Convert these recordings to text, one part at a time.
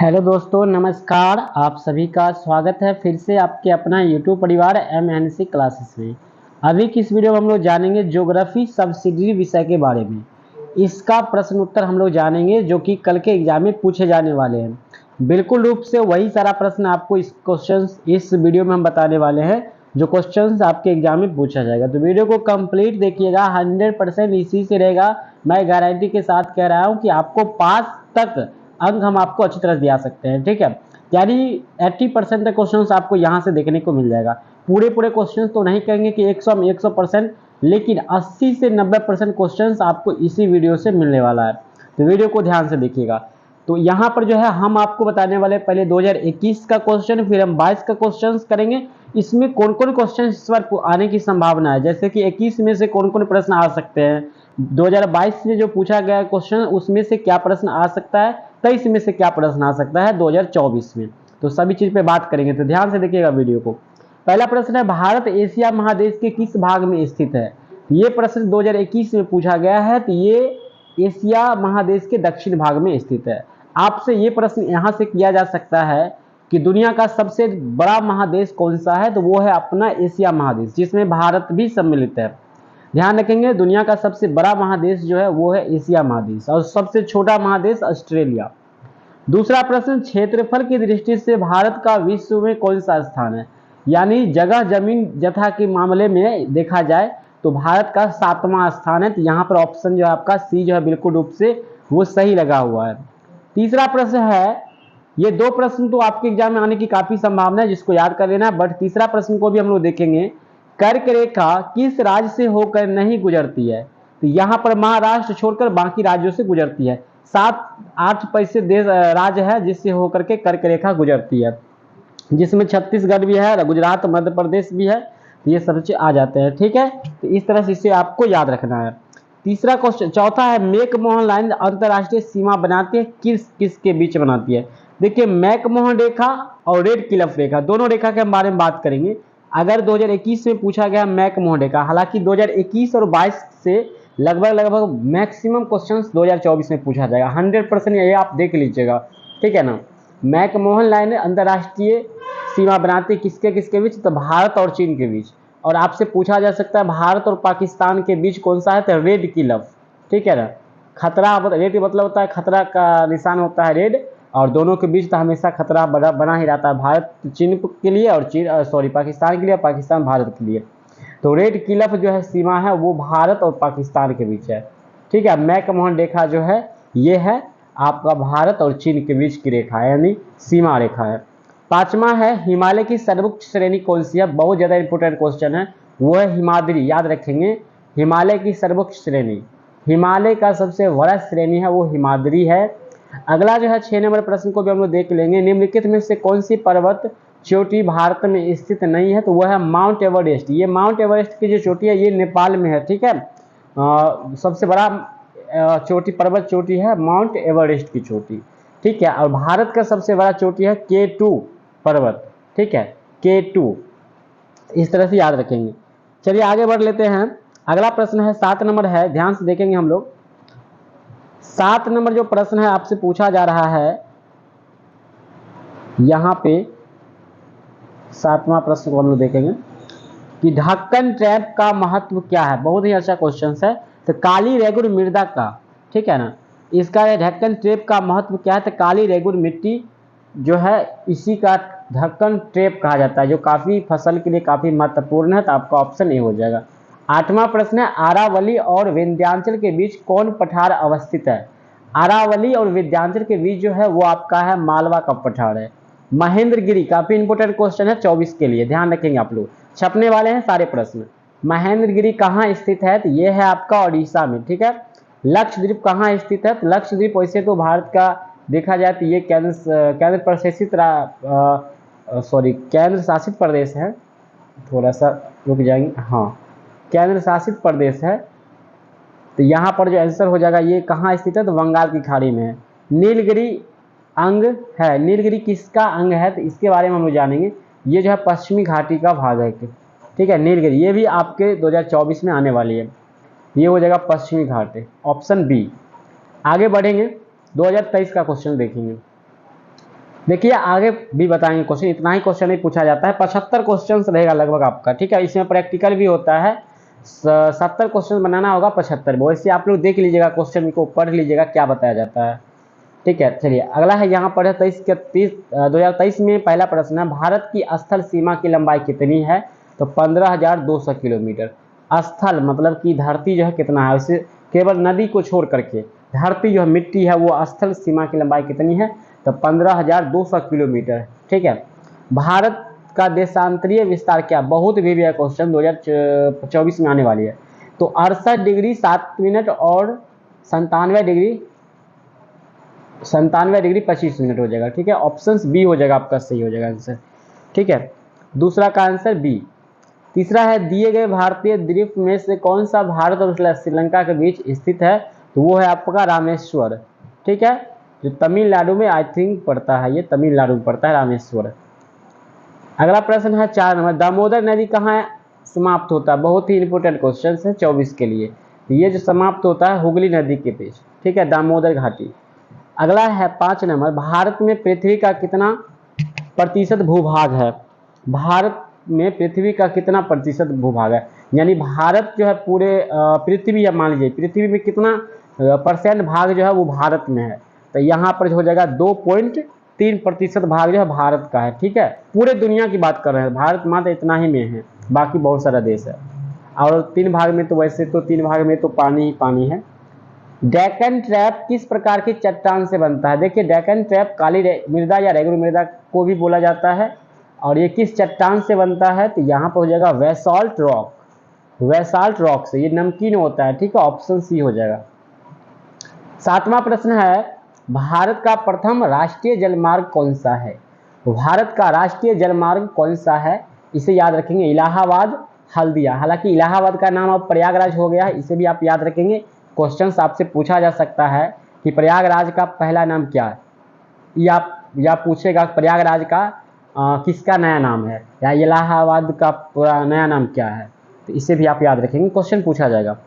Hello दोस्तों, नमस्कार। आप सभी का स्वागत है फिर से आपके अपना यूट्यूब परिवार MNC क्लासेस में। अभी की इस वीडियो में हम लोग जानेंगे ज्योग्राफी सब्सिडियरी विषय के बारे में। इसका प्रश्न उत्तर हम लोग जानेंगे जो कि कल के एग्जाम में पूछे जाने वाले हैं। बिल्कुल रूप से वही सारा प्रश्न आपको इस वीडियो में हम बताने वाले हैं जो क्वेश्चन आपके एग्जाम में पूछा जाएगा। तो वीडियो को कंप्लीट देखिएगा, 100% इसी से रहेगा। मैं गारंटी के साथ कह रहा हूँ कि आपको पास तक अंक हम आपको अच्छी तरह दिया सकते हैं, ठीक है। यानी 80% तक क्वेश्चन आपको यहाँ से देखने को मिल जाएगा। पूरे क्वेश्चन तो नहीं कहेंगे कि 100 में 100%, लेकिन 80 से 90% क्वेश्चन आपको इसी वीडियो से मिलने वाला है। तो वीडियो को ध्यान से देखिएगा। तो यहाँ पर जो है हम आपको बताने वाले पहले 2021 का क्वेश्चन, फिर हम 22 का क्वेश्चन करेंगे। इसमें कौन कौन क्वेश्चन इस बार आने की संभावना है, जैसे कि 21 में से कौन कौन प्रश्न आ सकते हैं, 2022 में जो पूछा गया क्वेश्चन उसमें से क्या प्रश्न आ सकता है, 23 में से क्या प्रश्न आ सकता है 2024 में। तो सभी चीज पे बात करेंगे, तो ध्यान से देखिएगा वीडियो को। पहला प्रश्न है, भारत एशिया महादेश के किस भाग में स्थित है। ये प्रश्न 2021 में पूछा गया है। तो ये एशिया महादेश के दक्षिण भाग में स्थित है। आपसे ये प्रश्न यहां से किया जा सकता है कि दुनिया का सबसे बड़ा महादेश कौन सा है, तो वो है अपना एशिया महादेश, जिसमें भारत भी सम्मिलित है। ध्यान रखेंगे, दुनिया का सबसे बड़ा महादेश जो है वो है एशिया महादेश, और सबसे छोटा महादेश ऑस्ट्रेलिया। दूसरा प्रश्न, क्षेत्रफल की दृष्टि से भारत का विश्व में कौन सा स्थान है। यानी जगह जमीन जथा के मामले में देखा जाए तो भारत का 7वां स्थान है। तो यहाँ पर ऑप्शन जो है आपका सी जो है बिल्कुल रूप से वो सही लगा हुआ है। तीसरा प्रश्न है, ये दो प्रश्न तो आपके एग्जाम में आने की काफी संभावना है, जिसको याद कर लेना। बट तीसरा प्रश्न को भी हम लोग देखेंगे, कर्क रेखा किस राज्य से होकर नहीं गुजरती है। तो यहाँ पर महाराष्ट्र छोड़कर बाकी राज्यों से गुजरती है। 7-8 पैसे देश राज्य है जिससे होकर के कर्क रेखा गुजरती है, जिसमें छत्तीसगढ़ भी है, गुजरात, मध्य प्रदेश भी है। तो ये सब चीज आ जाते हैं, ठीक है। तो इस तरह से इसे आपको याद रखना है। तीसरा क्वेश्चन, चौथा है, मैकमोहन लाइन अंतरराष्ट्रीय सीमा बनाती है किस किस के बीच बनाती है। देखिए, मैकमोहन रेखा और रेड क्लिफ रेखा, दोनों रेखा के बारे में बात करेंगे। अगर 2021 में पूछा गया मैकमोहन रेखा, हालांकि 2021 और 22 से लगभग मैक्सिमम क्वेश्चंस 2024 में पूछा जाएगा, 100% ये आप देख लीजिएगा, ठीक है ना। मैकमोहन लाइन अंतरराष्ट्रीय सीमा बनाती है किसके किसके बीच, तो भारत और चीन के बीच। और आपसे पूछा जा सकता है भारत और पाकिस्तान के बीच कौन सा है, तो रेड क्लिफ, ठीक है ना। खतरा, रेड मतलब होता है खतरा का निशान होता है रेड, और दोनों के बीच तो हमेशा खतरा बना ही रहता है, भारत चीन के लिए और पाकिस्तान के लिए, और पाकिस्तान भारत के लिए। तो रेड क्लिफ जो है सीमा है वो भारत और पाकिस्तान के बीच है, ठीक है। मैकमोहन रेखा जो है ये है आपका भारत और चीन के बीच की रेखा है, यानी सीमा रेखा है। पांचवा है, हिमालय की सर्वोच्च श्रेणी कौन सी है। बहुत ज्यादा इंपोर्टेंट क्वेश्चन है, वो है हिमाद्री। याद रखेंगे, हिमालय की सर्वोच्च श्रेणी, हिमालय का सबसे बड़ा श्रेणी है वो हिमाद्री है। अगला जो है 6 नंबर प्रश्न को भी हम लोग देख लेंगे, निम्नलिखित में से कौन सी पर्वत चोटी भारत में स्थित नहीं है, तो वह है माउंट एवरेस्ट। ये माउंट एवरेस्ट की जो चोटी है ये नेपाल में है, ठीक है। सबसे बड़ा चोटी, पर्वत चोटी है माउंट एवरेस्ट की चोटी, ठीक है। और भारत का सबसे बड़ा चोटी है K2 पर्वत, ठीक है, K2। इस तरह से याद रखेंगे। चलिए आगे बढ़ लेते हैं। अगला प्रश्न है 7 नंबर है, ध्यान से देखेंगे हम लोग। 7 नंबर जो प्रश्न है आपसे पूछा जा रहा है, यहां पे 7वां प्रश्न को हम लोग देखेंगे कि ढक्कन ट्रैप का महत्व क्या है। बहुत ही अच्छा क्वेश्चन है। तो काली रेगुर मृदा का, ठीक है ना, इसका ढक्कन ट्रैप का महत्व क्या है, तो काली रेगुर मिट्टी जो है इसी का ढक्कन ट्रैप कहा जाता है, जो काफी फसल के लिए काफी महत्वपूर्ण है। तो आपका ऑप्शन ए हो जाएगा। 8वां प्रश्न है, अरावली और विंध्याचल के बीच कौन पठार अवस्थित है। अरावली और विंध्याचल के बीच जो है वो आपका है मालवा का पठार है। महेंद्रगिरी, काफी इंपोर्टेंट क्वेश्चन है 24 के लिए, ध्यान रखेंगे आप लोग, छपने वाले हैं सारे प्रश्न। महेंद्रगिरी कहाँ स्थित है, तो ये है आपका ओडिशा में, ठीक है। लक्षद्वीप कहाँ स्थित है, तो लक्षद्वीप वैसे तो भारत का देखा जाए तो ये केंद्र शासित प्रदेश है। थोड़ा सा रुक जाएंगे, हाँ, केंद्र शासित प्रदेश है। तो यहाँ पर जो आंसर हो जाएगा, ये कहाँ स्थित है, तो बंगाल की खाड़ी में है। नीलगिरी अंग है, नीलगिरी किसका अंग है, तो इसके बारे में हम लोग जानेंगे। ये जो है पश्चिमी घाटी का भाग है, ठीक है, नीलगिरी। ये भी आपके 2024 में आने वाली है, ये हो जाएगा पश्चिमी घाटी, ऑप्शन बी। आगे बढ़ेंगे, 2023 का क्वेश्चन देखेंगे। देखिए आगे भी बताएंगे क्वेश्चन, इतना ही क्वेश्चन नहीं पूछा जाता है, 75 क्वेश्चन रहेगा लगभग आपका, ठीक है। इसमें प्रैक्टिकल भी होता है, 70 क्वेश्चन बनाना होगा 75, वैसे आप लोग देख लीजिएगा, क्वेश्चन को पढ़ लीजिएगा क्या बताया जाता है, ठीक है। चलिए अगला है यहाँ पर 2023 में पहला प्रश्न है, भारत की स्थल सीमा की लंबाई कितनी है? तो 15,200 किलोमीटर। स्थल मतलब कि धरती जो है कितना है, उसे केवल नदी को छोड़ करके धरती जो है मिट्टी है वो स्थल सीमा की लंबाई कितनी है? तो 15,200 किलोमीटर, ठीक है। भारत का देशांतरीय विस्तार क्या? बहुत भी क्वेश्चन 2024 में आने वाली है। तो 68 डिग्री 7 मिनट और 97 डिग्री 25 मिनट हो जाएगा, ठीक है। ऑप्शन बी हो जाएगा आपका, सही हो जाएगा आंसर, ठीक है। दूसरा का आंसर बी। तीसरा है, दिए गए भारतीय द्वीप में से कौन सा भारत और श्रीलंका के बीच स्थित है? तो वो है आपका रामेश्वर, ठीक है, जो तमिलनाडु में आई थिंक पड़ता है, ये तमिलनाडु में पड़ता है रामेश्वर। अगला प्रश्न है 4 नंबर, दामोदर नदी कहाँ समाप्त होता है? बहुत ही इंपॉर्टेंट क्वेश्चन है 24 के लिए। ये जो समाप्त होता है हुगली नदी के बीच, ठीक है, दामोदर घाटी। अगला है 5 नंबर, भारत में पृथ्वी का कितना प्रतिशत भूभाग है? भारत में पृथ्वी का कितना प्रतिशत भूभाग है? यानी भारत जो है पूरे पृथ्वी, या मान लीजिए पृथ्वी में कितना परसेंट भाग जो है वो भारत में है? तो यहाँ पर हो जाएगा 2.3% भाग जो है भारत का है, ठीक है। पूरे दुनिया की बात कर रहे हैं, भारत मात्र इतना ही में है, बाकी बहुत सारा देश है। और 3 भाग में तो वैसे तो 3 भाग में तो पानी ही पानी है। डेक्कन ट्रैप किस प्रकार की चट्टान से बनता है? देखिए डेक्कन ट्रैप काली मृदा या रेगुलर मृदा को भी बोला जाता है, और ये किस चट्टान से बनता है? तो यहाँ पर हो जाएगा बेसाल्ट रॉक, बेसाल्ट रॉक से, ये नमकीन होता है, ठीक है, ऑप्शन सी हो जाएगा। 7वां प्रश्न है, भारत का प्रथम राष्ट्रीय जलमार्ग कौन सा है? भारत का राष्ट्रीय जलमार्ग कौन सा है? इसे याद रखेंगे, इलाहाबाद हल्दिया। हालांकि इलाहाबाद का नाम अब प्रयागराज हो गया है, इसे भी आप याद रखेंगे, क्वेश्चन आपसे पूछा जा सकता है कि प्रयागराज का पहला नाम क्या है, या पूछेगा प्रयागराज का किसका नया नाम है, या इलाहाबाद का पूरा नया नाम क्या है, तो इसे भी आप याद रखेंगे, क्वेश्चन पूछा जाएगा।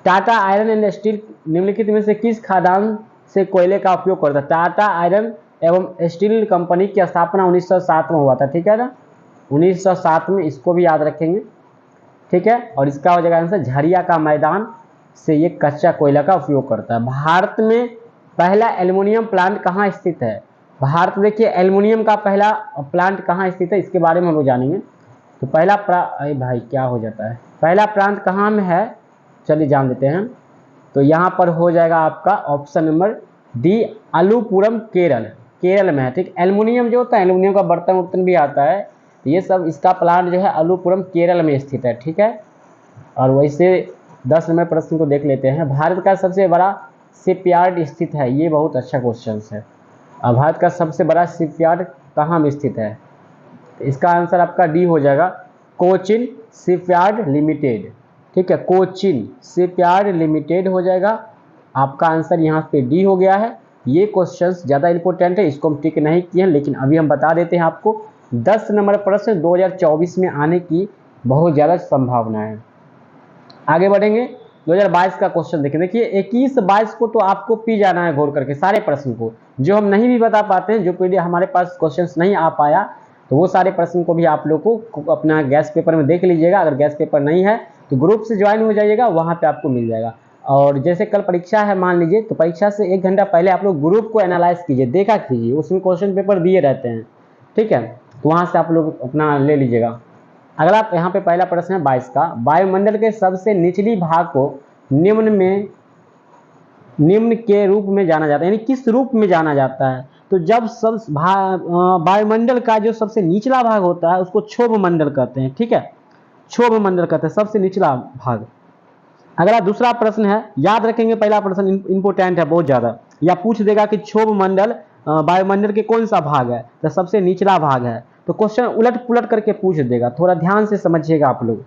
टाटा आयरन एंड स्टील निम्नलिखित में से किस खादान से कोयले का उपयोग करता है? टाटा आयरन एवं स्टील कंपनी की स्थापना 1907 में हुआ था, ठीक है ना, 1907 में, इसको भी याद रखेंगे, ठीक है। और इसका हो जाएगा आंसर, झरिया का मैदान से ये कच्चा कोयला का उपयोग करता है। भारत में पहला एल्युमिनियम प्लांट कहाँ स्थित है? भारत में देखिए एल्युमिनियम का पहला प्लांट कहाँ स्थित है, इसके बारे में हम लोग जानेंगे। तो पहला अरे भाई क्या हो जाता है, पहला प्लांट कहाँ में है, चलिए जान लेते हैं। तो यहाँ पर हो जाएगा आपका option number D, Aluppuram Kerala, Kerala में है, ठीक। एल्युमिनियम जो होता है, एल्युमिनियम का बर्तन वर्तन भी आता है, ये सब इसका प्लांट जो है अलुपुरम केरल में स्थित है, ठीक है। और वैसे 10 नंबर प्रश्न को देख लेते हैं, भारत का सबसे बड़ा शिपयार्ड स्थित है? ये बहुत अच्छा क्वेश्चन है। भारत का सबसे बड़ा शिपयार्ड कहाँ में स्थित है? इसका आंसर आपका डी हो जाएगा, कोचिन शिपयार्ड लिमिटेड, ठीक है, कोचिन शिपयार्ड लिमिटेड हो जाएगा। आपका आंसर यहाँ पे डी हो गया है। ये क्वेश्चंस ज़्यादा इंपॉर्टेंट है, इसको हम टिक नहीं किए हैं, लेकिन अभी हम बता देते हैं आपको। 10 नंबर प्रश्न 2024 में आने की बहुत ज़्यादा संभावना है। आगे बढ़ेंगे, 2022 का क्वेश्चन देखें। देखिए 21-22 को तो आपको पी जाना है घोर करके सारे प्रश्न को, जो हम नहीं भी बता पाते हैं, जो पीडीएफ हमारे पास क्वेश्चंस नहीं आ पाया, तो वो सारे प्रश्न को भी आप लोग को अपना गैस पेपर में देख लीजिएगा। अगर गैस पेपर नहीं है तो ग्रुप से ज्वाइन हो जाइएगा, वहाँ पे आपको मिल जाएगा। और जैसे कल परीक्षा है मान लीजिए, तो परीक्षा से 1 घंटा पहले आप लोग ग्रुप को एनालाइज कीजिए, देखा कीजिए, उसमें क्वेश्चन पेपर दिए रहते हैं, ठीक है, तो वहाँ से आप लोग अपना ले लीजिएगा। अगला यहाँ पे पहला प्रश्न है 22 का, वायुमंडल के सबसे निचली भाग को निम्न के रूप में जाना जाता है, यानी किस रूप में जाना जाता है? तो जब सब वायुमंडल का जो सबसे निचला भाग होता है उसको क्षोभ मंडल कहते हैं, ठीक है, क्षोभ मंडल कहते हैं सबसे निचला भाग। अगला दूसरा प्रश्न है, याद रखेंगे, पहला प्रश्न इंपोर्टेंट है बहुत ज्यादा, या पूछ देगा कि क्षोभ मंडल वायुमंडल के कौन सा भाग है, तो सबसे निचला भाग है। तो क्वेश्चन उलट पुलट करके पूछ देगा, थोड़ा ध्यान से समझिएगा आप लोग,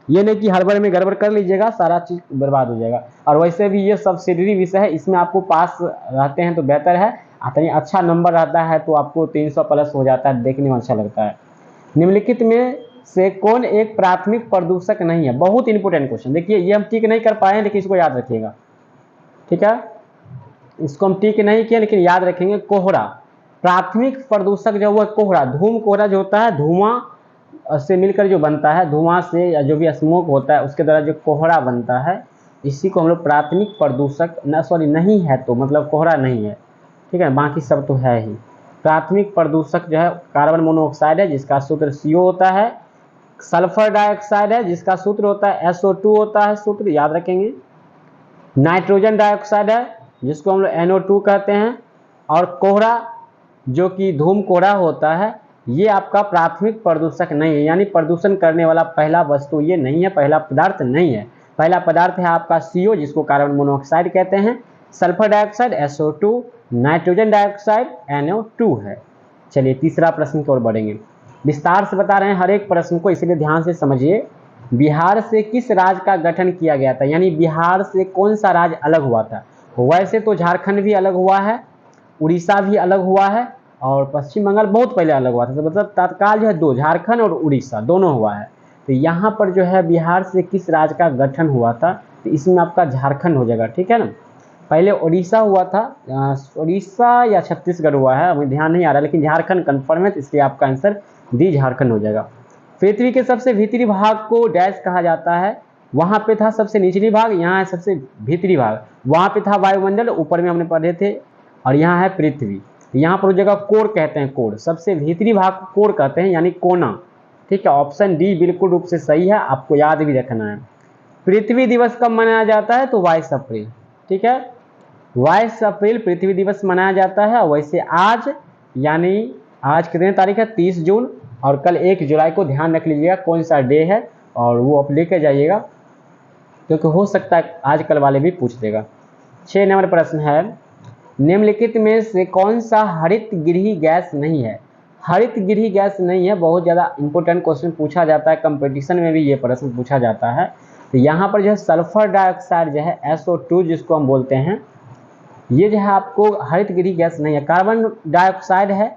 ये नहीं कि हड़बड़ में गड़बड़ कर लीजिएगा, सारा चीज बर्बाद हो जाएगा। और वैसे भी ये सब्सिडरी विषय है, इसमें आपको पास रहते हैं तो बेहतर है, अच्छा नंबर रहता है तो आपको 300 प्लस हो जाता है, देखने में अच्छा लगता है। निम्नलिखित में से कौन एक प्राथमिक प्रदूषक नहीं है? बहुत इंपॉर्टेंट क्वेश्चन, देखिए ये हम टिक नहीं कर पाए, लेकिन इसको याद रखिएगा, ठीक है, इसको हम टिक नहीं किए लेकिन याद रखेंगे। कोहरा, प्राथमिक प्रदूषक जो वो कोहरा, धूम कोहरा जो होता है, धुआं से मिलकर जो बनता है, धुआं से या जो भी स्मोक होता है उसके द्वारा जो कोहरा बनता है, इसी को हम लोग प्राथमिक प्रदूषक नहीं है, तो मतलब कोहरा नहीं है, ठीक है, बाकी सब तो है ही। प्राथमिक प्रदूषक जो है कार्बन मोनोऑक्साइड है जिसका सूत्र CO होता है, सल्फर डाइऑक्साइड है जिसका सूत्र होता है SO2 होता है, सूत्र याद रखेंगे। नाइट्रोजन डाइऑक्साइड है जिसको हम लोग NO2 कहते हैं, और कोहरा जो कि धूम कोहरा होता है, ये आपका प्राथमिक प्रदूषक नहीं है, यानी प्रदूषण करने वाला पहला वस्तु ये नहीं है, पहला पदार्थ नहीं है। पहला पदार्थ है आपका CO जिसको कार्बन मोनोऑक्साइड कहते हैं, sulphur dioxide SO2, nitrogen dioxide NO2 है। चलिए तीसरा प्रश्न की ओर बढ़ेंगे। विस्तार से बता रहे हैं हर एक प्रश्न को, इसलिए ध्यान से समझिए। बिहार से किस राज्य का गठन किया गया था, यानी बिहार से कौन सा राज्य अलग हुआ था। वैसे तो झारखंड भी अलग हुआ है, उड़ीसा भी अलग हुआ है, और पश्चिम बंगाल बहुत पहले अलग हुआ था, तो मतलब तत्काल जो है दो, झारखंड और उड़ीसा दोनों हुआ है। तो यहाँ पर जो है बिहार से किस राज्य का गठन हुआ था, तो इसमें आपका झारखंड हो जाएगा, ठीक है ना। पहले उड़ीसा हुआ था, उड़ीसा या छत्तीसगढ़ हुआ है, हमें ध्यान नहीं आ रहा, लेकिन झारखंड कन्फर्म है, तो इसलिए आपका आंसर डी झारखंड हो जाएगा। पृथ्वी के सबसे भीतरी भाग को डैश कहा जाता है, वहां पे था सबसे निचली भाग, यहाँ है सबसे भीतरी भाग। वहां पे था वायुमंडल, ऊपर में हमने पढ़े थे, और यहाँ है पृथ्वी। यहाँ पर उस जगह कोर कहते हैं, कोर, सबसे भीतरी भाग को कोर कहते हैं, यानी कोना, ठीक है। ऑप्शन डी बिल्कुल रूप से सही है, आपको याद भी रखना है। पृथ्वी दिवस कब मनाया जाता है, तो 22 अप्रैल, ठीक है, 22 अप्रैल पृथ्वी दिवस मनाया जाता है। वैसे आज, यानी आज कितने तारीख है, 30 जून, और कल 1 जुलाई को ध्यान रख लीजिएगा कौन सा डे है, और वो आप लेकर जाइएगा, क्योंकि हो सकता है आज कल वाले भी पूछ देगा। 6 नंबर प्रश्न है, निम्नलिखित में से कौन सा हरित गृह गैस नहीं है। हरित गृह गैस नहीं है, बहुत ज़्यादा इंपॉर्टेंट क्वेश्चन पूछा जाता है, कंपटीशन में भी ये प्रश्न पूछा जाता है। तो यहाँ पर जो है सल्फर डाइऑक्साइड जो है SO2 जिसको हम बोलते हैं, ये जो है आपको हरित गृह गैस नहीं है। कार्बन डाइऑक्साइड है,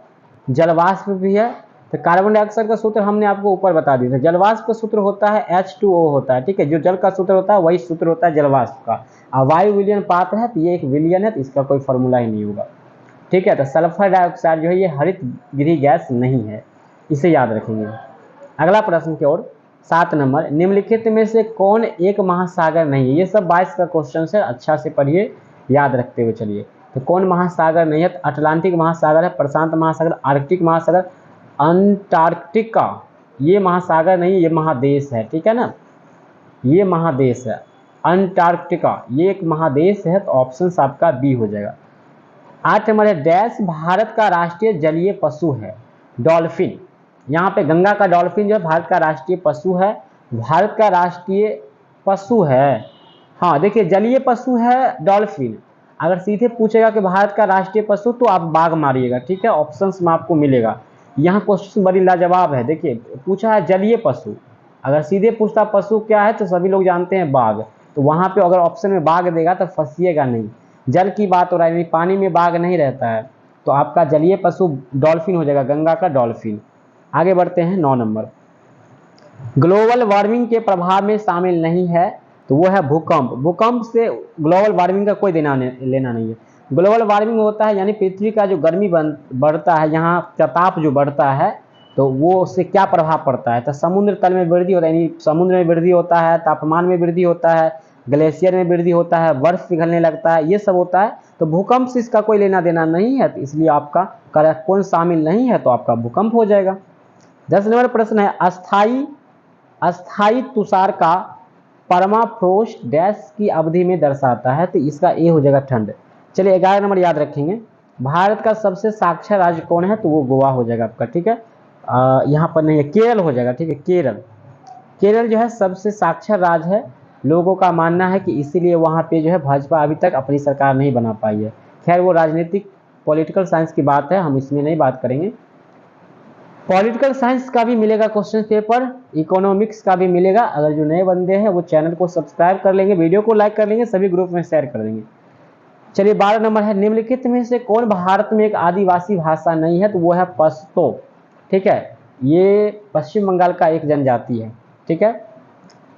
जलवाष्प भी है। तो कार्बन डाइऑक्साइड का सूत्र हमने आपको ऊपर बता दिया था, जलवाष्प का सूत्र होता है H2O होता है, ठीक है, जो जल का सूत्र होता है वही सूत्र होता है जलवाष्प का। और वायु विलयन पात्र है, तो ये एक विलयन है, तो इसका कोई फॉर्मूला ही नहीं होगा, ठीक है। तो सल्फर डाइऑक्साइड जो है ये हरित गृह गैस नहीं है, इसे याद रखेंगे। अगला प्रश्न की ओर, 7 नंबर, निम्नलिखित में से कौन एक महासागर नहीं है। ये सब 22 का क्वेश्चन है, अच्छा से पढ़िए, याद रखते हुए चलिए। तो कौन महासागर नहीं है, तो अटलांटिक महासागर है, प्रशांत महासागर, आर्कटिक महासागर, अंटार्कटिका, ये महासागर नहीं, ये महादेश है, ठीक है ना, ये महादेश है। अंटार्कटिका ये एक महादेश है, तो ऑप्शन आपका बी हो जाएगा। 8 नंबर है, डैश भारत का राष्ट्रीय जलीय पशु है, डॉल्फिन। यहाँ पे गंगा का डॉल्फिन जो है भारत का राष्ट्रीय पशु है, भारत का राष्ट्रीय पशु है। हाँ देखिए, जलीय पशु है डॉल्फिन। अगर सीधे पूछेगा कि भारत का राष्ट्रीय पशु, तो आप बाघ मारिएगा, ठीक है, ऑप्शंस में आपको मिलेगा। यहाँ क्वेश्चन बड़ी लाजवाब है, देखिए पूछा है जलीय पशु, अगर सीधे पूछता पशु क्या है तो सभी लोग जानते हैं बाघ, तो वहाँ पे अगर ऑप्शन में बाघ देगा तो फंसिएगा नहीं, जल की बात हो रहा है, पानी में बाघ नहीं रहता है, तो आपका जलीय पशु डॉल्फिन हो जाएगा, गंगा का डॉल्फिन। आगे बढ़ते हैं 9 नंबर, ग्लोबल वार्मिंग के प्रभाव में शामिल नहीं है, तो वो है भूकंप। भूकंप से ग्लोबल वार्मिंग का कोई लेना नहीं है। ग्लोबल वार्मिंग होता है यानी पृथ्वी का जो गर्मी बढ़ता है, यहाँ का ताप जो बढ़ता है, तो वो उससे क्या प्रभाव पड़ता है, तो समुद्र तल में वृद्धि होता है, यानी समुद्र में वृद्धि होता है, तापमान में वृद्धि होता है, ग्लेशियर में वृद्धि होता है, बर्फ पिघलने लगता है, ये सब होता है। तो भूकंप से इसका कोई लेना देना नहीं है, तो इसलिए आपका कौन शामिल नहीं है, तो आपका भूकंप हो जाएगा। 10 नंबर प्रश्न है, अस्थाई तुषार का परमाफ्रोस्ट डैश की अवधि में दर्शाता है, तो इसका ए हो जाएगा ठंड। चलिए 11 नंबर याद रखेंगे, भारत का सबसे साक्षर राज्य कौन है, तो वो गोवा हो जाएगा आपका, ठीक है। यहाँ पर नहीं है, केरल हो जाएगा, ठीक है, केरल जो है सबसे साक्षर राज्य है। लोगों का मानना है कि इसीलिए वहाँ पे जो है भाजपा अभी तक अपनी सरकार नहीं बना पाई है। खैर वो राजनीतिक पॉलिटिकल साइंस की बात है, हम इसमें नहीं बात करेंगे। पॉलिटिकल साइंस का भी मिलेगा क्वेश्चन पेपर, इकोनॉमिक्स का भी मिलेगा। अगर जो नए बंदे हैं वो चैनल को सब्सक्राइब कर लेंगे, वीडियो को लाइक कर लेंगे, सभी ग्रुप में शेयर कर देंगे। चलिए 12 नंबर है, निम्नलिखित में से कौन भारत में एक आदिवासी भाषा नहीं है, तो वो है पश्तो, ठीक है, ये पश्चिम बंगाल का एक जनजाति है, ठीक है।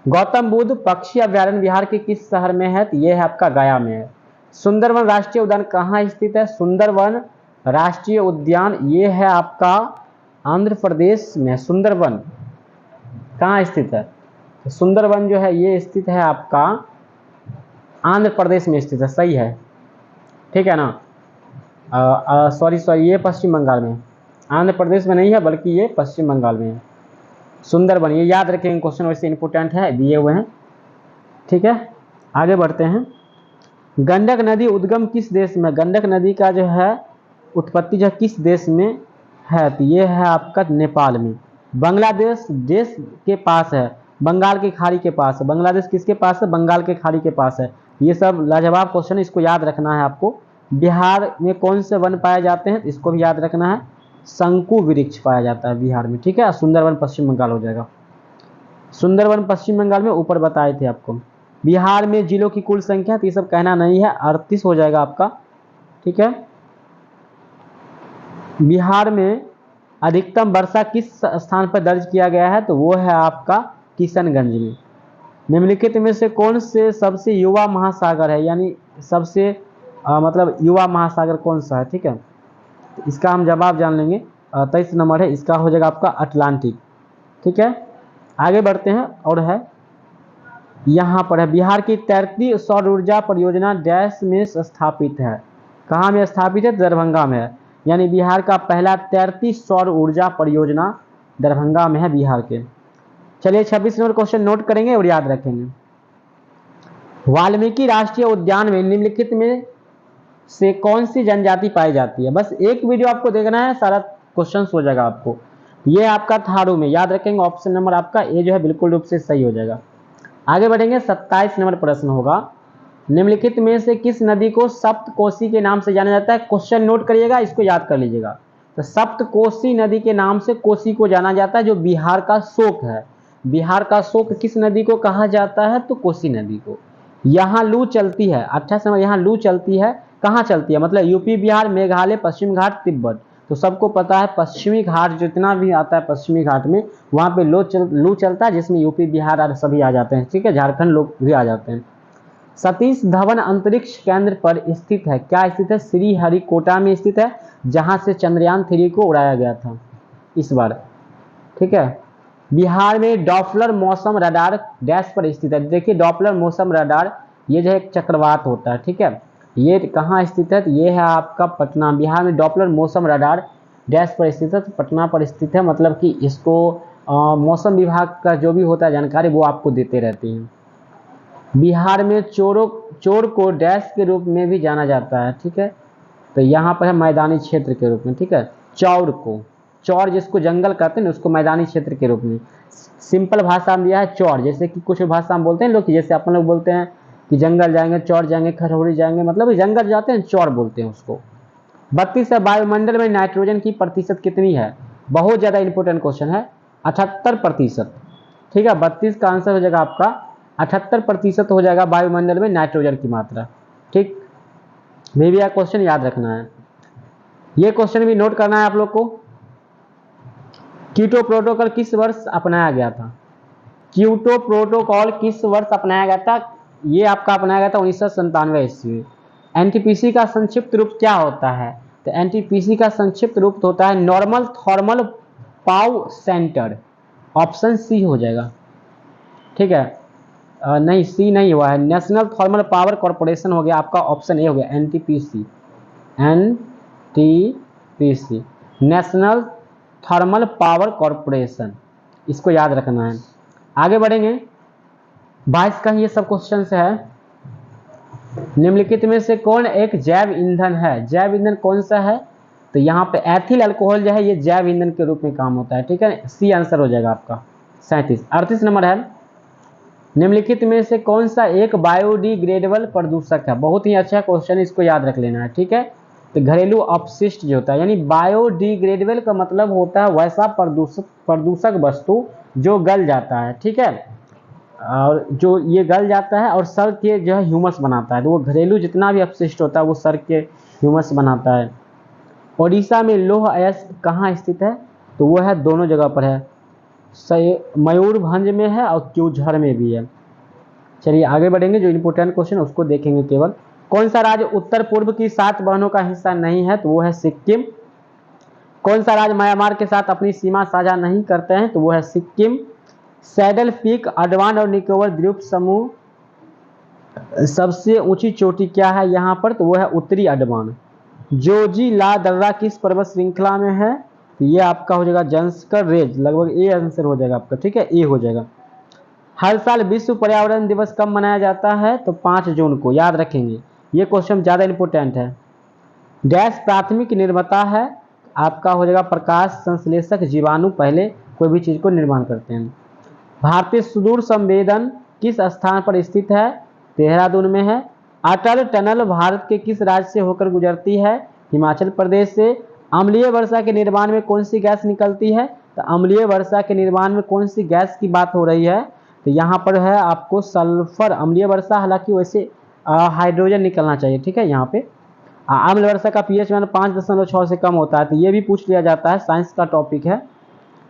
गौतम बुद्ध पक्षी अभ्यारण्य बिहार के किस शहर में है, तो ये है आपका गया में है। सुंदरवन राष्ट्रीय उद्यान कहाँ स्थित है, सुंदरवन राष्ट्रीय उद्यान ये है आपका आंध्र प्रदेश में सुंदरवन कहाँ स्थित है? तो सुंदरवन जो है ये स्थित है आपका आंध्र प्रदेश में स्थित है, सही है, ठीक है ना। सॉरी ये पश्चिम बंगाल में, आंध्र प्रदेश में नहीं है बल्कि ये पश्चिम बंगाल में है। सुंदरवन ये याद रखेंगे, क्वेश्चन वैसे इंपोर्टेंट है, दिए हुए हैं, ठीक है। आगे बढ़ते हैं। गंडक नदी उद्गम किस देश में? गंडक नदी का जो है उत्पत्ति जो किस देश में है? तो ये है आपका नेपाल में। बांग्लादेश देश के पास है, बंगाल की खाड़ी के पास है। बांग्लादेश किसके पास है? बंगाल के खाड़ी के पास है। ये सब लाजवाब क्वेश्चन, इसको याद रखना है आपको। बिहार में कौन से वन पाए जाते हैं? इसको भी याद रखना है। शंकु वृक्ष पाया जाता है बिहार में, ठीक है। सुंदरवन पश्चिम बंगाल हो जाएगा। सुंदरवन पश्चिम बंगाल में ऊपर बताए थे आपको। बिहार में जिलों की कुल संख्या, तो ये सब कहना नहीं है, 38 हो जाएगा आपका, ठीक है। बिहार में अधिकतम वर्षा किस स्थान पर दर्ज किया गया है? तो वो है आपका किशनगंज में। निम्नलिखित में से कौन से सबसे युवा महासागर है? यानी सबसे मतलब युवा महासागर कौन सा है, ठीक है। तो इसका हम जवाब जान लेंगे। 23 नंबर है, इसका हो जाएगा आपका अटलांटिक, ठीक है। आगे बढ़ते हैं। और है यहाँ पर है, बिहार की तैरती सौर ऊर्जा परियोजना डैश में स्थापित है। कहाँ में स्थापित है? दरभंगा में है। यानी बिहार का पहला तैरती सौर ऊर्जा परियोजना दरभंगा में है बिहार के। चलिए 26 नंबर क्वेश्चन नोट करेंगे और याद रखेंगे। वाल्मीकि राष्ट्रीय उद्यान में निम्नलिखित में से कौन सी जनजाति पाई जाती है? बस एक वीडियो आपको देखना है, सारा क्वेश्चन हो जाएगा आपको। ये आपका थारू में, याद रखेंगे। ऑप्शन नंबर आपका ए जो है बिल्कुल रूप से सही हो जाएगा। आगे बढ़ेंगे। 27 नंबर प्रश्न होगा, निम्नलिखित में से किस नदी को सप्तकोसी के नाम से जाना जाता है? क्वेश्चन नोट करिएगा, इसको याद कर लीजिएगा। तो सप्तकोसी नदी के नाम से कोसी को जाना जाता है, जो बिहार का शोक है। बिहार का शोक किस नदी को कहा जाता है? तो कोसी नदी को। यहाँ लू चलती है, 28 नंबर, यहाँ लू चलती है। कहाँ चलती है? मतलब यूपी, बिहार, मेघालय, पश्चिम घाट, तिब्बत। तो सबको पता है पश्चिमी घाट जितना भी आता है पश्चिमी घाट में, वहाँ पे लू चलता है, जिसमें यूपी, बिहार और सभी आ जाते हैं, ठीक है। झारखंड लोग भी आ जाते हैं। सतीश धवन अंतरिक्ष केंद्र पर स्थित है। क्या स्थित है? श्रीहरिकोटा में स्थित है, जहां से चंद्रयान 3 को उड़ाया गया था इस बार, ठीक है। बिहार में डॉपलर मौसम रडार डैश पर स्थित है। देखिए डॉपलर मौसम रडार ये जो एक चक्रवात होता है, ठीक है। ये कहाँ स्थित है? तो ये है आपका पटना। बिहार में डॉपलर मौसम रडार डैश पर स्थित है, तो पटना पर स्थित है। मतलब कि इसको मौसम विभाग का जो भी होता है जानकारी वो आपको देते रहते हैं। बिहार में चोर को डैश के रूप में भी जाना जाता है, ठीक है। तो यहाँ पर है मैदानी क्षेत्र के रूप में, ठीक है। चौर को, चौर जिसको जंगल कहते हैं उसको मैदानी क्षेत्र के रूप में। सिंपल भाषा में दिया है चौर, जैसे कि कुछ भाषा में बोलते हैं लोग, जैसे अपन लोग बोलते हैं कि जंगल जाएंगे, चौर जाएंगे, खरौड़ी जाएंगे, मतलब जंगल जाते हैं चौर बोलते हैं उसको। 32 है, वायुमंडल में नाइट्रोजन की प्रतिशत कितनी है? बहुत ज्यादा इंपॉर्टेंट क्वेश्चन है, 78%, ठीक है। 32 का आंसर हो जाएगा आपका 78% हो जाएगा वायुमंडल में नाइट्रोजन की मात्रा, ठीक। भैया क्वेश्चन याद रखना है, ये क्वेश्चन भी नोट करना है आप लोग को। क्योटो प्रोटोकॉल किस वर्ष अपनाया गया था? क्योटो प्रोटोकॉल किस वर्ष अपनाया गया था? ये आपका अपनाया गया था 1997 ईस्वी। एनटीपीसी का संक्षिप्त रूप क्या होता है? तो एनटीपीसी का संक्षिप्त रूप होता है normal thermal power center. Option C हो जाएगा, ठीक है। नहीं, सी नहीं हुआ है, नेशनल थर्मल पावर कॉर्पोरेशन हो गया आपका। ऑप्शन ए हो गया NTPC, NTPC national thermal power corporation, इसको याद रखना है। आगे बढ़ेंगे। 22 का ये सब क्वेश्चन है। निम्नलिखित में से कौन एक जैव ईंधन है? जैव ईंधन कौन सा है? तो यहाँ पे एथिल अल्कोहल जो है ये जैव ईंधन के रूप में काम होता है, ठीक है। सी आंसर हो जाएगा आपका 37। 38 नंबर है, निम्नलिखित में से कौन सा एक बायोडिग्रेडेबल प्रदूषक है? बहुत ही अच्छा क्वेश्चन, इसको याद रख लेना है, ठीक है। तो घरेलू अपशिष्ट जो होता है, यानी बायोडिग्रेडेबल का मतलब होता है वैसा प्रदूषक वस्तु जो गल जाता है, ठीक है। और जो ये गल जाता है और सर के जो है ह्यूमस बनाता है, तो वो घरेलू जितना भी अपशिष्ट होता है वो सर के ह्यूमस बनाता है। ओडिशा में लौह अयस्क कहाँ स्थित है? तो वो है दोनों जगह पर है, मयूरभंज में है और क्यूझर में भी है। चलिए आगे बढ़ेंगे, जो इंपोर्टेंट क्वेश्चन उसको देखेंगे केवल। कौन सा राज्य उत्तर पूर्व की 7 बहनों का हिस्सा नहीं है? तो वो है सिक्किम। कौन सा राज्य म्यांमार के साथ अपनी सीमा साझा नहीं करते हैं? तो वो है सिक्किम। सैडल पीक अंडमान और निकोबार द्वीप समूह सबसे ऊंची चोटी क्या है यहाँ पर? तो वो है उत्तरी अंडमान। जोजी ला दर्रा किस पर्वत श्रृंखला में है? तो ये आपका हो जाएगा जंस्कर रेंज, लगभग ए आंसर हो जाएगा आपका, ठीक है, ए हो जाएगा। हर साल विश्व पर्यावरण दिवस कब मनाया जाता है? तो 5 जून को, याद रखेंगे, ये क्वेश्चन ज़्यादा इंपॉर्टेंट है। डैश प्राथमिक निर्माता है? आपका हो जाएगा प्रकाश संश्लेषक जीवाणु पहले कोई भी चीज़ को निर्माण करते हैं। भारतीय सुदूर संवेदन किस स्थान पर स्थित है? देहरादून में है। अटल टनल भारत के किस राज्य से होकर गुजरती है? हिमाचल प्रदेश से। अम्लीय वर्षा के निर्माण में कौन सी गैस निकलती है? तो अम्लीय वर्षा के निर्माण में कौन सी गैस की बात हो रही है? तो यहाँ पर है आपको सल्फर। अम्लीय वर्षा, हालांकि वैसे हाइड्रोजन निकलना चाहिए, ठीक है। यहाँ पे अम्ल वर्षा का पीएच मान 5.6 से कम होता है, तो ये भी पूछ लिया जाता है, साइंस का टॉपिक है।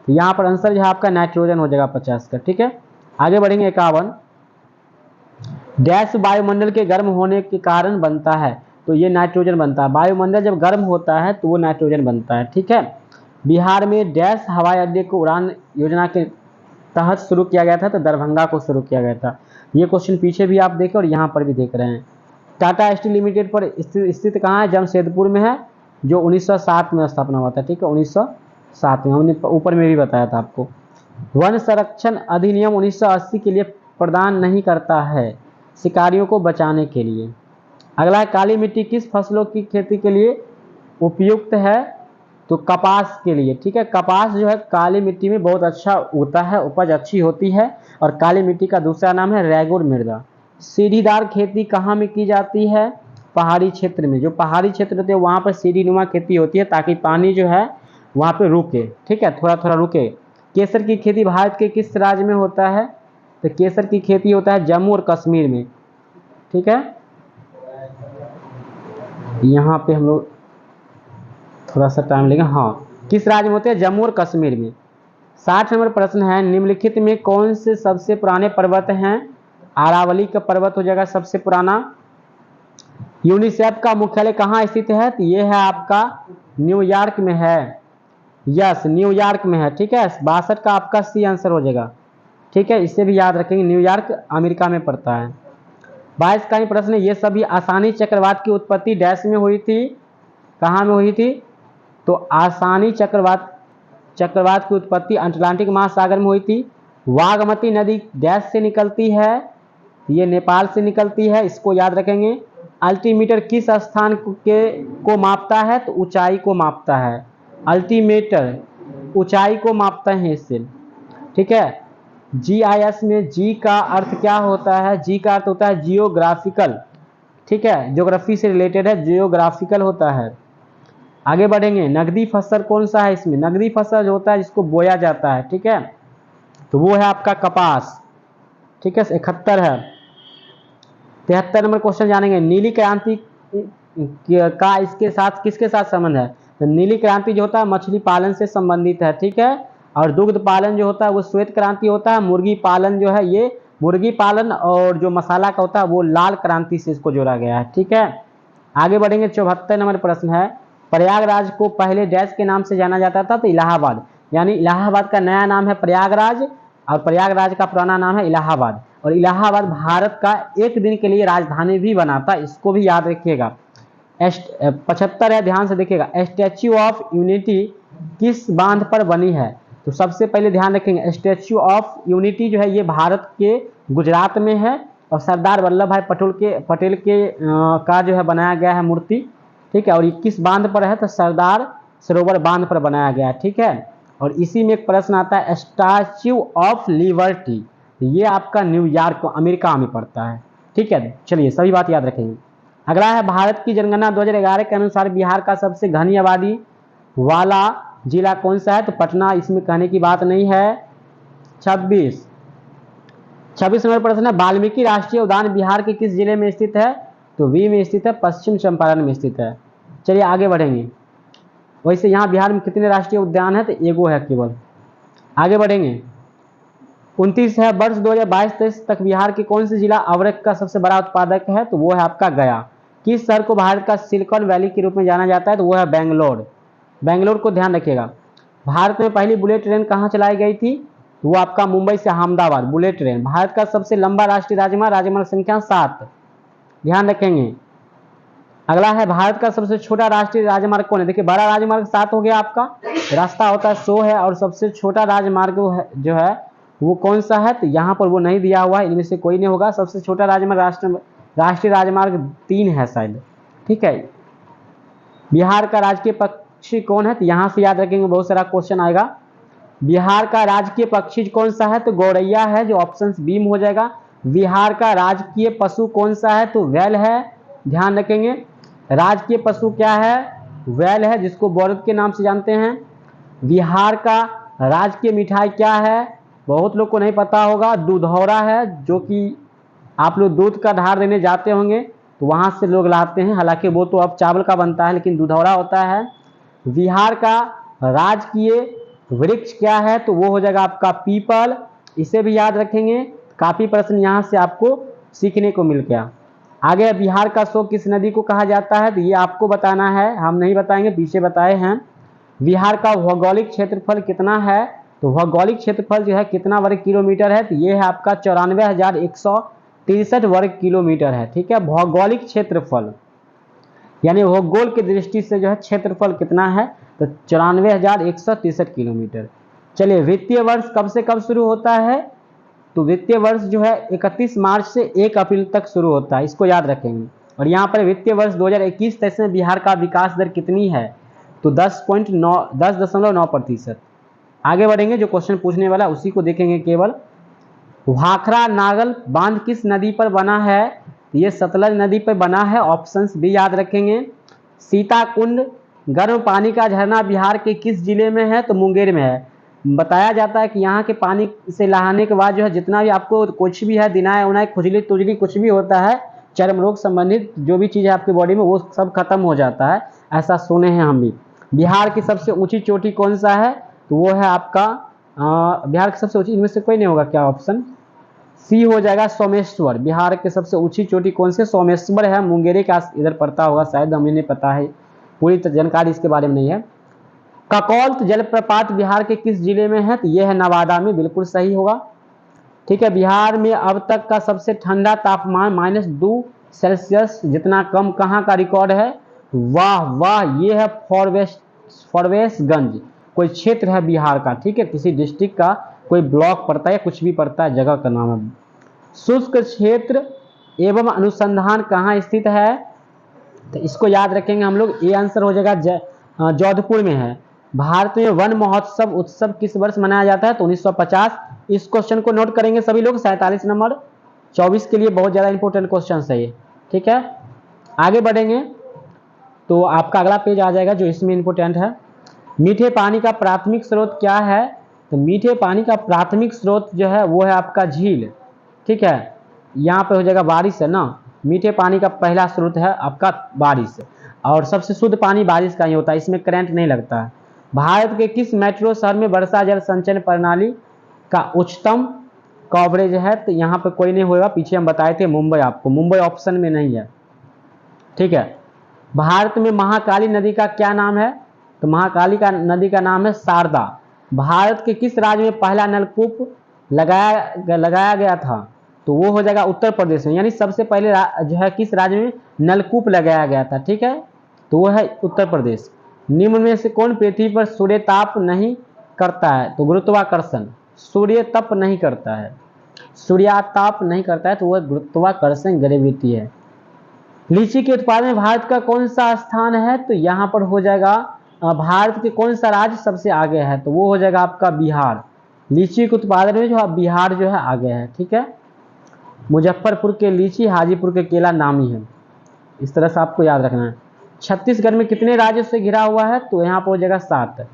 तो यहाँ पर आंसर जो है आपका नाइट्रोजन हो जाएगा 50 का, ठीक है। आगे बढ़ेंगे 51। डैश वायुमंडल के गर्म होने के कारण बनता है? तो ये नाइट्रोजन बनता है। वायुमंडल जब गर्म होता है तो वो नाइट्रोजन बनता है, ठीक है। बिहार में डैश हवाई अड्डे को उड़ान योजना के तहत शुरू किया गया था? तो दरभंगा को शुरू किया गया था। ये क्वेश्चन पीछे भी आप देखें और यहाँ पर भी देख रहे हैं। टाटा स्टील लिमिटेड पर स्थित कहाँ है? जमशेदपुर में है, जो 1907 में स्थापना हुआ था, ठीक है, 1907 में, हमने ऊपर में भी बताया था आपको। वन संरक्षण अधिनियम 1980 के लिए प्रदान नहीं करता है शिकारियों को बचाने के लिए। अगला है काली मिट्टी किस फसलों की खेती के लिए उपयुक्त है? तो कपास के लिए, ठीक है। कपास जो है काली मिट्टी में बहुत अच्छा उगता है, उपज अच्छी होती है, और काली मिट्टी का दूसरा नाम है रेगुर मृदा। सीढ़ीदार खेती कहाँ में की जाती है? पहाड़ी क्षेत्र में। जो पहाड़ी क्षेत्र होते हैं वहाँ पर सीढ़ीनुमा खेती होती है, ताकि पानी जो है वहाँ पे रुके, ठीक है, थोड़ा थोड़ा रुके। केसर की खेती भारत के किस राज्य में होता है? तो केसर की खेती होता है जम्मू और कश्मीर में, ठीक है। यहाँ पे हम लोग थोड़ा सा टाइम लेंगे। हाँ, किस राज्य में होते हैं? जम्मू और कश्मीर में। 60 नंबर प्रश्न है, निम्नलिखित में कौन से सबसे पुराने पर्वत हैं? अरावली का पर्वत हो जाएगा सबसे पुराना। यूनिसेफ का मुख्यालय कहाँ स्थित है? तो ये है आपका न्यूयॉर्क में है। यस, न्यूयॉर्क में है, ठीक है। 62 का आपका सी आंसर हो जाएगा, ठीक है, इसे भी याद रखेंगे, न्यूयॉर्क अमेरिका में पड़ता है। 22 का ही प्रश्न है, ये सभी आसानी चक्रवात की उत्पत्ति डैश में हुई थी? कहाँ में हुई थी? तो आसानी चक्रवात की उत्पत्ति अटलांटिक महासागर में हुई थी। बागमती नदी डैश से निकलती है? ये नेपाल से निकलती है, इसको याद रखेंगे। अल्टीमीटर किस स्थान को मापता है? तो ऊंचाई को मापता है। अल्टीमीटर ऊंचाई को मापता है इससे, ठीक है। जीआईएस में जी का अर्थ क्या होता है? जी का अर्थ होता है जियोग्राफिकल, ठीक है, ज्योग्राफी से रिलेटेड है, जियोग्राफिकल होता है। आगे बढ़ेंगे, नकदी फसल कौन सा है इसमें? नकदी फसल जो होता है जिसको बोया जाता है, ठीक है, तो वो है आपका कपास, ठीक है। 71 है। 73 नंबर क्वेश्चन जानेंगे, नीली क्रांति का इसके साथ किसके साथ संबंध है? तो नीली क्रांति जो होता है मछली पालन से संबंधित है, ठीक है, और दुग्ध पालन जो होता है वो श्वेत क्रांति होता है। मुर्गी पालन जो है, ये मुर्गी पालन, और जो मसाला का होता है वो लाल क्रांति से इसको जोड़ा गया है, ठीक है। आगे बढ़ेंगे, 74 नंबर प्रश्न है, प्रयागराज को पहले डैश के नाम से जाना जाता था? तो इलाहाबाद, यानी इलाहाबाद का नया नाम है प्रयागराज, और प्रयागराज का पुराना नाम है इलाहाबाद। और इलाहाबाद भारत का एक दिन के लिए राजधानी भी बना था, इसको भी याद रखिएगा। 75 है, ध्यान से देखिएगा, स्टैच्यू ऑफ यूनिटी किस बांध पर बनी है? तो सबसे पहले ध्यान रखेंगे, स्टैच्यू ऑफ यूनिटी जो है ये भारत के गुजरात में है, और सरदार वल्लभ भाई पटेल के का जो है बनाया गया है मूर्ति, ठीक है। और ये किस बांध पर है? तो सरदार सरोवर बांध पर बनाया गया है, ठीक है। और इसी में एक प्रश्न आता है, स्टैच्यू ऑफ लिबर्टी, ये आपका न्यूयॉर्क अमेरिका में पड़ता है, ठीक है। चलिए, सभी बात याद रखेंगे। अगला है, भारत की जनगणना 2011 के अनुसार बिहार का सबसे घनी आबादी वाला जिला कौन सा है? तो पटना, इसमें कहने की बात नहीं है। 26 नंबर प्रश्न है, वाल्मीकि राष्ट्रीय उद्यान बिहार के किस जिले में स्थित है? तो वी में स्थित है, पश्चिम चंपारण में स्थित है। चलिए आगे बढ़ेंगे। वैसे यहाँ बिहार में कितने राष्ट्रीय उद्यान है? तो एगो है केवल। आगे बढ़ेंगे, 29 है, वर्ष 2022-23 तक बिहार के कौन से जिला अवरक का सबसे बड़ा उत्पादक है? तो वो है आपका गया। किस शहर को भारत का सिलिकॉन वैली के रूप में जाना जाता है? तो वो है बेंगलोर। बेंगलोर को ध्यान रखिएगा। भारत में पहली बुलेट ट्रेन कहाँ चलाई गई थी? तो वो आपका मुंबई से अहमदाबाद बुलेट ट्रेन। भारत का सबसे लंबा राष्ट्रीय राजमार्ग, राजमार्ग संख्या 7, ध्यान रखेंगे। अगला है भारत का सबसे छोटा राष्ट्रीय राजमार्ग कौन है? देखिए बड़ा राजमार्ग 7 हो गया आपका, रास्ता होता है 100 है, और सबसे छोटा राजमार्ग जो है वो कौन सा है? तो यहाँ पर वो नहीं दिया हुआ है, इनमें से कोई नहीं होगा। सबसे छोटा राजमार्ग राष्ट्रीय राजमार्ग 3 है शायद, ठीक है। बिहार का राजकीय पक्षी कौन है? तो यहाँ से याद रखेंगे, बहुत सारा क्वेश्चन आएगा। बिहार का राजकीय पक्षी कौन सा है? तो गौरैया है, जो ऑप्शन बी में हो जाएगा। बिहार का राजकीय पशु कौन सा है? तो बैल है, ध्यान रखेंगे। राजकीय पशु क्या है? बैल है, जिसको बौरद के नाम से जानते हैं। बिहार का राजकीय मिठाई क्या है? बहुत लोग को नहीं पता होगा, दूधौरा है, जो कि आप लोग दूध का धार देने जाते होंगे तो वहां से लोग लाते हैं, हालांकि वो तो अब चावल का बनता है, लेकिन दूधौरा होता है। बिहार का राजकीय वृक्ष क्या है? तो वो हो जाएगा आपका पीपल, इसे भी याद रखेंगे। काफी प्रश्न यहाँ से आपको सीखने को मिल गया। आगे बिहार का शोक किस नदी को कहा जाता है? तो ये आपको बताना है, हम नहीं बताएंगे, पीछे बताए हैं। बिहार का भौगोलिक क्षेत्रफल कितना है? तो भौगोलिक क्षेत्रफल जो है कितना वर्ग किलोमीटर है? तो ये है आपका 94,163 वर्ग किलोमीटर है, ठीक है। भौगोलिक क्षेत्रफल यानी भूगोल की दृष्टि से जो है क्षेत्रफल कितना है? तो 94,163 किलोमीटर। चलिए, वित्तीय वर्ष कब से कब शुरू होता है? तो वित्तीय वर्ष जो है 31 मार्च से 1 अप्रैल तक शुरू होता है, इसको याद रखेंगे। और यहाँ पर वित्तीय वर्ष 2021-23 में बिहार का विकास दर कितनी है? तो 10.9%। आगे बढ़ेंगे, जो क्वेश्चन पूछने वाला उसी को देखेंगे केवल। भाखड़ा नागल बांध किस नदी पर बना है? ये सतलज नदी पर बना है, ऑप्शंस भी याद रखेंगे। सीताकुंड गर्म पानी का झरना बिहार के किस जिले में है? तो मुंगेर में है। बताया जाता है कि यहाँ के पानी से नहाने के बाद जो है जितना भी आपको कुछ भी है, दिनाय उनाय खुजली तुजली कुछ भी होता है, चर्म रोग संबंधित जो भी चीज़ है आपकी बॉडी में, वो सब खत्म हो जाता है, ऐसा सुने हैं हम भी। बिहार की सबसे ऊंची चोटी कौन सा है? तो वो है आपका बिहार की सबसे ऊंची, इनमें से कोई नहीं होगा क्या? ऑप्शन सी हो जाएगा, सोमेश्वर। बिहार की सबसे ऊंची चोटी कौन सी? सोमेश्वर है, मुंगेरी का इधर पड़ता होगा शायद, हमें नहीं पता है, पूरी जानकारी इसके बारे में नहीं है। ककौल जलप्रपात बिहार के किस जिले में है? तो यह है नवादा में, बिल्कुल सही होगा, ठीक है। बिहार में अब तक का सबसे ठंडा तापमान -2 सेल्सियस जितना कम कहाँ का रिकॉर्ड है? वाह वाह, ये है फॉरवेसगंज, कोई क्षेत्र है बिहार का, ठीक है, किसी डिस्ट्रिक्ट का कोई ब्लॉक पड़ता है या कुछ भी पड़ता है, जगह का नाम है। शुष्क क्षेत्र एवं अनुसंधान कहाँ स्थित है? तो इसको याद रखेंगे हम लोग, ये आंसर हो जाएगा जोधपुर में है। भारत में वन महोत्सव उत्सव किस वर्ष मनाया जाता है? तो 1950। इस क्वेश्चन को नोट करेंगे सभी लोग, 47 नंबर 24 के लिए बहुत ज़्यादा इंपॉर्टेंट क्वेश्चन है ये, ठीक है। आगे बढ़ेंगे तो आपका अगला पेज आ जाएगा जो इसमें इंपॉर्टेंट है। मीठे पानी का प्राथमिक स्रोत क्या है? तो मीठे पानी का प्राथमिक स्रोत जो है वो है आपका झील, ठीक है। यहाँ पे हो जाएगा बारिश है ना, मीठे पानी का पहला स्रोत है आपका बारिश, और सबसे शुद्ध पानी बारिश का ही होता है, इसमें करंट नहीं लगता है। भारत के किस मेट्रो शहर में वर्षा जल संचयन प्रणाली का उच्चतम कवरेज है? तो यहाँ पे कोई नहीं होगा, पीछे हम बताए थे मुंबई, आपको मुंबई ऑप्शन में नहीं है, ठीक है। भारत में महाकाली नदी का क्या नाम है? तो महाकाली का नदी का नाम है शारदा। भारत के किस राज्य में पहला नलकूप लगाया गया था? तो वो हो जाएगा उत्तर प्रदेश में, यानी सबसे पहले जो है किस राज्य में नलकूप लगाया गया था, ठीक है, तो वो है उत्तर प्रदेश। निम्न में से कौन पृथ्वी पर सूर्य ताप नहीं करता है? तो गुरुत्वाकर्षण। सूर्य तप नहीं करता है, सूर्याताप नहीं करता है, तो वह गुरुत्वाकर्षण ग्रेविटी है। लीची के उत्पादन में भारत का कौन सा स्थान है? तो यहाँ पर हो जाएगा भारत के कौन सा राज्य सबसे आगे है? तो वो हो जाएगा आपका बिहार। लीची के उत्पादन में जो बिहार जो है आगे है, ठीक है। मुजफ्फरपुर के लीची, हाजीपुर के केला नामी है, इस तरह से आपको याद रखना है। छत्तीसगढ़ में कितने राज्यों से घिरा हुआ है? तो यहाँ पर हो जाएगा 7।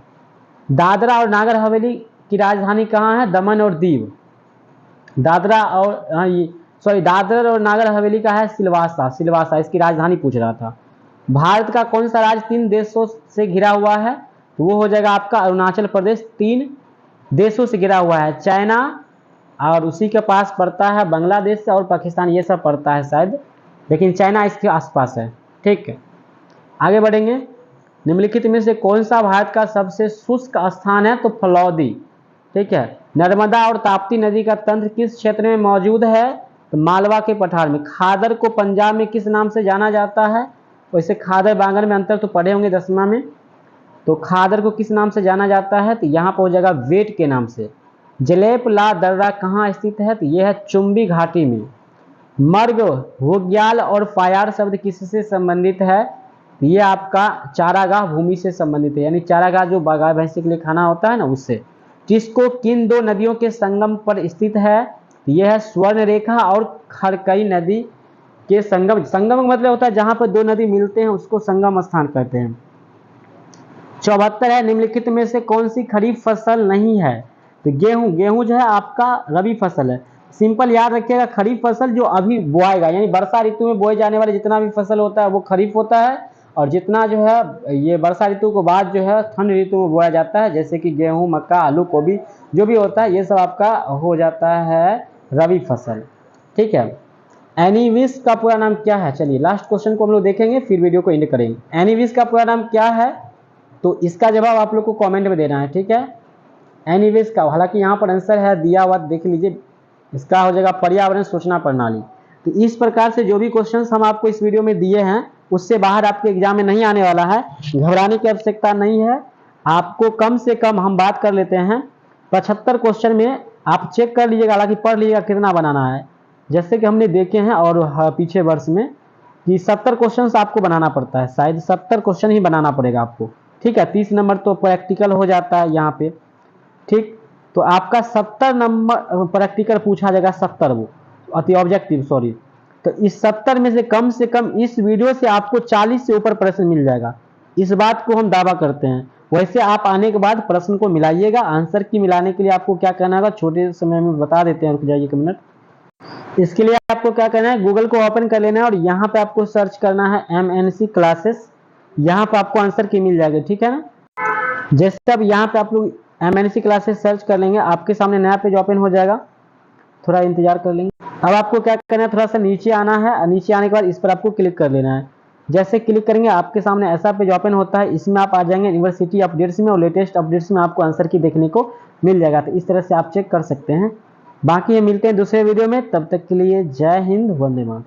दादरा और नागर हवेली की राजधानी कहाँ है? दमन और दीव। दादरा और नागर हवेली का है सिलवासा, इसकी राजधानी पूछ रहा था। भारत का कौन सा राज्य 3 देशों से घिरा हुआ है? तो वो हो जाएगा आपका अरुणाचल प्रदेश। 3 देशों से घिरा हुआ है, चाइना और उसी के पास पड़ता है बांग्लादेश और पाकिस्तान, ये सब पड़ता है शायद, लेकिन चाइना इसके आसपास है। ठीक है, आगे बढ़ेंगे। निम्नलिखित में से कौन सा भारत का सबसे शुष्क स्थान है? तो फलौदी। ठीक है, नर्मदा और ताप्ती नदी का तंत्र किस क्षेत्र में मौजूद है? तो मालवा के पठार में। खादर को पंजाब में किस नाम से जाना जाता है? वैसे खादर बांगर में अंतर तो पढ़े होंगे 10वां में। तो खादर को किस नाम से जाना जाता है? तो यहाँ पर हो जाएगा वेट के नाम से। जलेप ला दर्रा कहाँ स्थित है? तो यह है चुंबी घाटी में। मर्ग, होग्याल और फायार शब्द किससे संबंधित है? ये आपका चारागाह भूमि से संबंधित है, यानी चारागाह जो गाय भैंसी के लिए खाना होता है ना, उससे। किसको किन दो नदियों के संगम पर स्थित है? यह है स्वर्ण रेखा और खरकई नदी के संगम। संगम मतलब होता है जहां पर दो नदी मिलते हैं, उसको संगम स्थान कहते हैं। 74 है, निम्नलिखित में से कौन सी खरीफ फसल नहीं है? तो गेहूं। गेहूं जो है आपका रबी फसल है। सिंपल याद रखिएगा, खरीफ फसल जो अभी बोआएगा, यानी वर्षा ऋतु में बोए जाने वाले जितना भी फसल होता है वो खरीफ होता है, और जितना जो है ये वर्षा ऋतु के बाद जो है ठंड ऋतु में बोया जाता है, जैसे कि गेहूं, मक्का, आलू, गोभी जो भी होता है, ये सब आपका हो जाता है रबी फसल। ठीक है, एनीविस का पूरा नाम क्या है? चलिए लास्ट क्वेश्चन को हम लोग देखेंगे, फिर वीडियो को एंड करेंगे। एनीविस का पूरा नाम क्या है? तो इसका जवाब आप लोग को कमेंट में देना है। ठीक है, एनीवेज का, हालांकि यहाँ पर आंसर है दिया हुआ, देख लीजिए। इसका हो जाएगा पर्यावरण सूचना प्रणाली। तो इस प्रकार से जो भी क्वेश्चंस हम आपको इस वीडियो में दिए हैं, उससे बाहर आपके एग्जाम में नहीं आने वाला है, घबराने की आवश्यकता नहीं है। आपको कम से कम हम बात कर लेते हैं 75 क्वेश्चन में आप चेक कर लीजिएगा, हालांकि पढ़ लीजिएगा कितना बनाना है। जैसे कि हमने देखे हैं और पीछे वर्ष में कि 70 क्वेश्चन आपको बनाना पड़ता है, शायद 70 क्वेश्चन ही बनाना पड़ेगा आपको। ठीक है, 30 नंबर तो प्रैक्टिकल हो जाता है यहाँ पे। ठीक, तो आपका 70 नंबर प्रैक्टिकल पूछा जाएगा, 70 वो अति ऑब्जेक्टिव, सॉरी। तो इस 70 में से कम इस वीडियो से आपको 40 से ऊपर प्रश्न मिल जाएगा, इस बात को हम दावा करते हैं। वैसे आप आने के बाद प्रश्न को मिलाइएगा। आंसर की मिलाने के लिए आपको क्या करना होगा, छोटे समय में बता देते हैं, रुक जाइए एक मिनट। इसके लिए आपको क्या करना है, गूगल को ओपन कर लेना है और यहाँ पे आपको सर्च करना है MNC क्लासेस। यहाँ पे आपको आंसर की मिल जाएगी। ठीक है ना, जैसे अब यहाँ पे आप लोग MNC क्लासेस सर्च कर लेंगे, आपके सामने नया पेज ओपन हो जाएगा। थोड़ा इंतजार कर लेंगे। अब आपको क्या करना है, थोड़ा सा नीचे आना है, नीचे आने के बाद इस पर आपको क्लिक कर लेना है। जैसे क्लिक करेंगे आपके सामने ऐसा पेज ओपन होता है, इसमें आप आ जाएंगे यूनिवर्सिटी अपडेट्स में, और लेटेस्ट अपडेट्स में आपको आंसर की देखने को मिल जाएगा। तो इस तरह से आप चेक कर सकते हैं। बाकी ये मिलते हैं दूसरे वीडियो में, तब तक के लिए जय हिंद, वंदे मातरम।